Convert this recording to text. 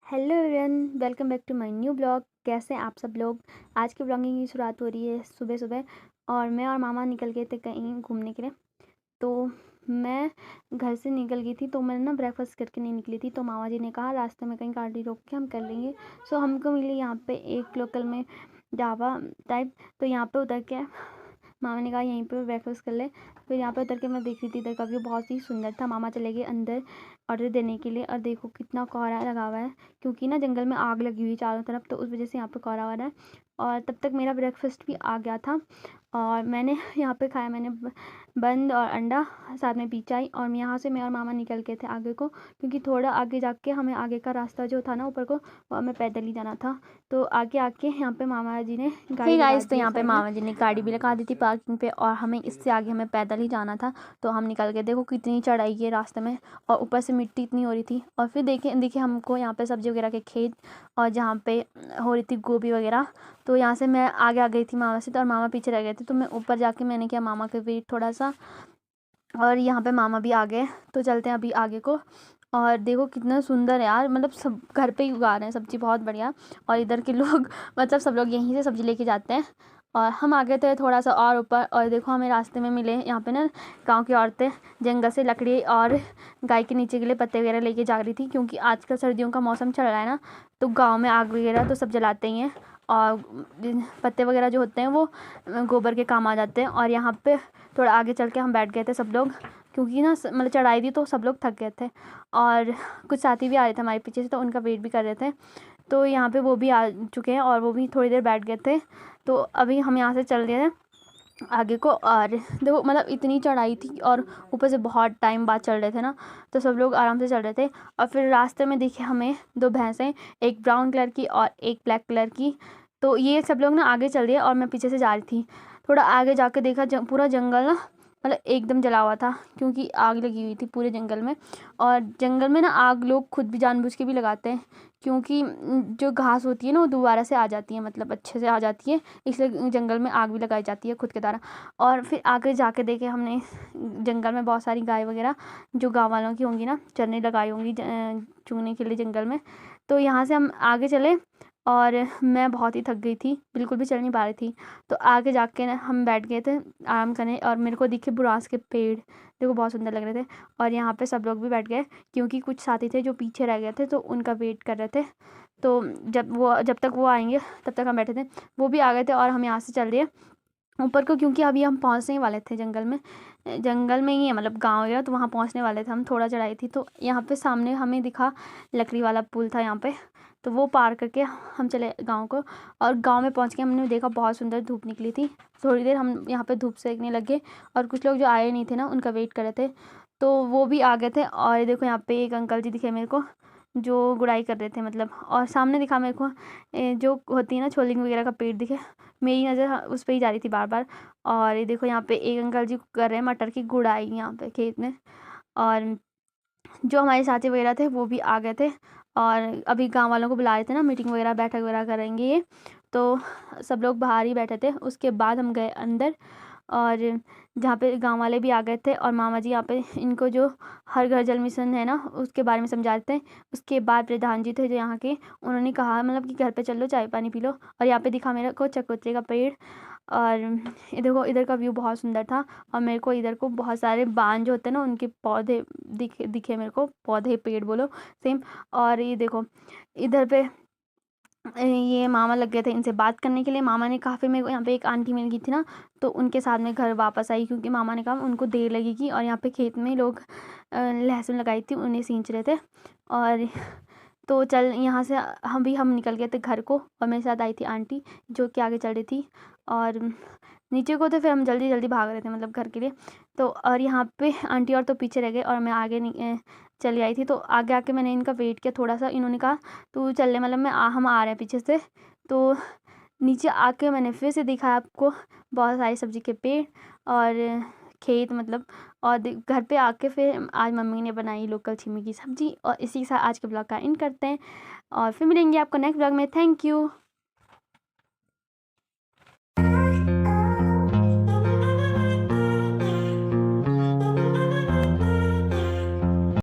Hello everyone, welcome back to my new blog. कैसे हैं आप सब लोग। आज के ब्लॉगिंग की शुरुआत हो रही है सुबह सुबह और मैं और मामा निकल गए थे कहीं घूमने के लिए। तो मैं घर से निकल गई थी, तो मैंने ना ब्रेकफास्ट करके नहीं निकली थी। तो मामा जी ने कहा रास्ते में कहीं गाड़ी रोक के हम कर लेंगे। सो हमको मिली यहाँ पे एक लोकल में ढाबा टाइप। तो यहाँ पे उतर के मामा ने कहा यहीं पे ब्रेकफास्ट कर ले। फिर यहाँ पे उतर के मैं देख रही थी इधर का व्यू बहुत ही सुंदर था। मामा चले गए अंदर ऑर्डर देने के लिए और देखो कितना कोहरा लगा हुआ है, क्योंकि ना जंगल में आग लगी हुई है चारों तरफ, तो उस वजह से यहाँ पे कोहरा हो रहा है। और तब तक मेरा ब्रेकफास्ट भी आ गया था और मैंने यहाँ पे खाया। मैंने बंद और अंडा, साथ में पी चाय। और यहाँ से मैं और मामा निकल गए थे आगे को, क्योंकि थोड़ा आगे जाके हमें आगे का रास्ता जो था ना ऊपर को, वो हमें पैदल ही जाना था। तो आगे आके यहाँ पे मामा जी ने गाड़ी लगा दी। तो यहाँ पे मामा जी ने गाड़ी भी लगा दी थी पार्किंग पे और हमें इससे आगे हमें पैदल ही जाना था। तो हम निकल गए। देखो कितनी चढ़ाई है रास्ते में और ऊपर से मिट्टी इतनी हो रही थी। और फिर देखिए हमको यहाँ पे सब्जी वगैरह के खेत और जहाँ पे हो रही थी गोभी वगैरह। तो यहाँ से मैं आगे आ गई थी मामा से, तो और मामा पीछे रह गए थे। तो मैं ऊपर जाके मैंने किया मामा के वेट थोड़ा सा, और यहाँ पे मामा भी आ गए। तो चलते हैं अभी आगे को। और देखो कितना सुंदर है यार, मतलब सब घर पे ही उगा रहे हैं सब्जी, बहुत बढ़िया। और इधर के लोग मतलब सब लोग यहीं से सब्जी लेके जाते हैं। और हम आ गए थे थोड़ा सा और ऊपर, और देखो हमें रास्ते में मिले यहाँ पे ना गांव की औरतें जंगल से लकड़ी और गाय के नीचे के लिए पत्ते वगैरह लेके जा रही थी, क्योंकि आजकल सर्दियों का मौसम चल रहा है ना, तो गाँव में आग वगैरह तो सब जलाते ही हैं। और पत्ते वगैरह जो होते हैं वो गोबर के काम आ जाते हैं। और यहाँ पे थोड़ा आगे चल के हम बैठ गए थे सब लोग, क्योंकि ना मतलब चढ़ाई थी तो सब लोग थक गए थे। और कुछ साथी भी आ रहे थे हमारे पीछे से, तो उनका वेट भी कर रहे थे। तो यहाँ पे वो भी आ चुके हैं और वो भी थोड़ी देर बैठ गए थे। तो अभी हम यहाँ से चल रहे हैं आगे को। और देखो मतलब इतनी चढ़ाई थी और ऊपर से बहुत टाइम बाद चल रहे थे ना, तो सब लोग आराम से चल रहे थे। और फिर रास्ते में दिखे हमें दो भैंसें, एक ब्राउन कलर की और एक ब्लैक कलर की। तो ये सब लोग ना आगे चल रहे और मैं पीछे से जा रही थी। थोड़ा आगे जाके देखा पूरा जंगल ना मतलब एकदम जला हुआ था, क्योंकि आग लगी हुई थी पूरे जंगल में। और जंगल में ना आग लोग खुद भी जानबूझ के भी लगाते हैं, क्योंकि जो घास होती है ना वो दोबारा से आ जाती है, मतलब अच्छे से आ जाती है, इसलिए जंगल में आग भी लगाई जाती है खुद के द्वारा। और फिर आगे जाके देखे हमने जंगल में बहुत सारी गाय वगैरह जो गाँव वालों की होंगी ना, चरने लगाई होंगी चुगने के लिए जंगल में। तो यहाँ से हम आगे चले और मैं बहुत ही थक गई थी, बिल्कुल भी चल नहीं पा रही थी। तो आगे जाके हम बैठ गए थे आराम करने, और मेरे को दिखे बुरांस के पेड़, देखो बहुत सुंदर लग रहे थे। और यहाँ पे सब लोग भी बैठ गए, क्योंकि कुछ साथी थे जो पीछे रह गए थे, तो उनका वेट कर रहे थे। तो जब तक वो आएंगे तब तक हम बैठे थे। वो भी आ गए थे और हम यहाँ से चल दिए ऊपर को, क्योंकि अभी हम पहुँचने ही वाले थे जंगल में ही है, मतलब गाँव वगैरह, तो वहाँ पहुँचने वाले थे हम। थोड़ा चढ़ाई थी। तो यहाँ पे सामने हमें दिखा लकड़ी वाला पुल था यहाँ पे, तो वो पार करके हम चले गाँव को। और गाँव में पहुँच के हमने देखा बहुत सुंदर धूप निकली थी। थोड़ी देर हम यहाँ पे धूप सेकने लगे, और कुछ लोग जो आए नहीं थे ना उनका वेट कर रहे थे, तो वो भी आ गए थे। और देखो यहाँ पे एक अंकल जी दिखे मेरे को, जो गुड़ाई कर रहे थे मतलब। और सामने दिखा मेरे को जो होती है ना छोलिंग वगैरह का पेड़ दिखे, मेरी नज़र उस पर ही जा रही थी बार बार। और ये देखो यहाँ पे एक अंकल जी कर रहे हैं मटर की गुड़ाई यहाँ पे खेत में। और जो हमारे साथी वगैरह थे वो भी आ गए थे, और अभी गांव वालों को बुला रहे थे ना, मीटिंग वगैरह बैठक वगैरह करेंगे ये। तो सब लोग बाहर ही बैठे थे। उसके बाद हम गए अंदर, और जहाँ पे गांव वाले भी आ गए थे, और मामा जी यहाँ पे इनको जो हर घर जल मिशन है ना उसके बारे में समझा रहे थे। उसके बाद प्रधान जी थे जो यहाँ के, उन्होंने कहा मतलब कि घर पे चलो चाय पानी पी लो। और यहाँ पे दिखा मेरे को चकोतरे का पेड़। और देखो इधर का व्यू बहुत सुंदर था। और मेरे को इधर को बहुत सारे बांज जो होते हैं ना उनके पौधे दिखे मेरे को, पौधे पेड़ बोलो सेम। और ये देखो इधर पे ये मामा लग गए थे इनसे बात करने के लिए। मामा ने कहा, फिर मेरे को यहाँ पे एक आंटी मिल गई थी ना, तो उनके साथ में घर वापस आई, क्योंकि मामा ने कहा उनको देर लगेगी। और यहाँ पे खेत में लोग लहसुन लगाई थी, उन्हें सींच रहे थे। और तो चल यहाँ से हम निकल गए थे घर को, और मेरे साथ आई थी आंटी जो कि आगे चल रही थी। और नीचे को तो फिर हम जल्दी जल्दी भाग रहे थे मतलब घर के लिए। तो और यहाँ पे आंटी और तो पीछे रह गए, और मैं आगे चली आई थी। तो आगे आके मैंने इनका वेट किया थोड़ा सा। इन्होंने कहा तू चल ले, मतलब हम आ रहे हैं पीछे से। तो नीचे आके मैंने फिर से दिखाया आपको बहुत सारी सब्जी के पेड़ और खेत मतलब। और घर पे आके फिर आज मम्मी ने बनाई लोकल छीमी की सब्जी। और इसी के साथ आज के ब्लॉग का एंड करते हैं, और फिर मिलेंगे आपको नेक्स्ट ब्लॉग में। Thank you.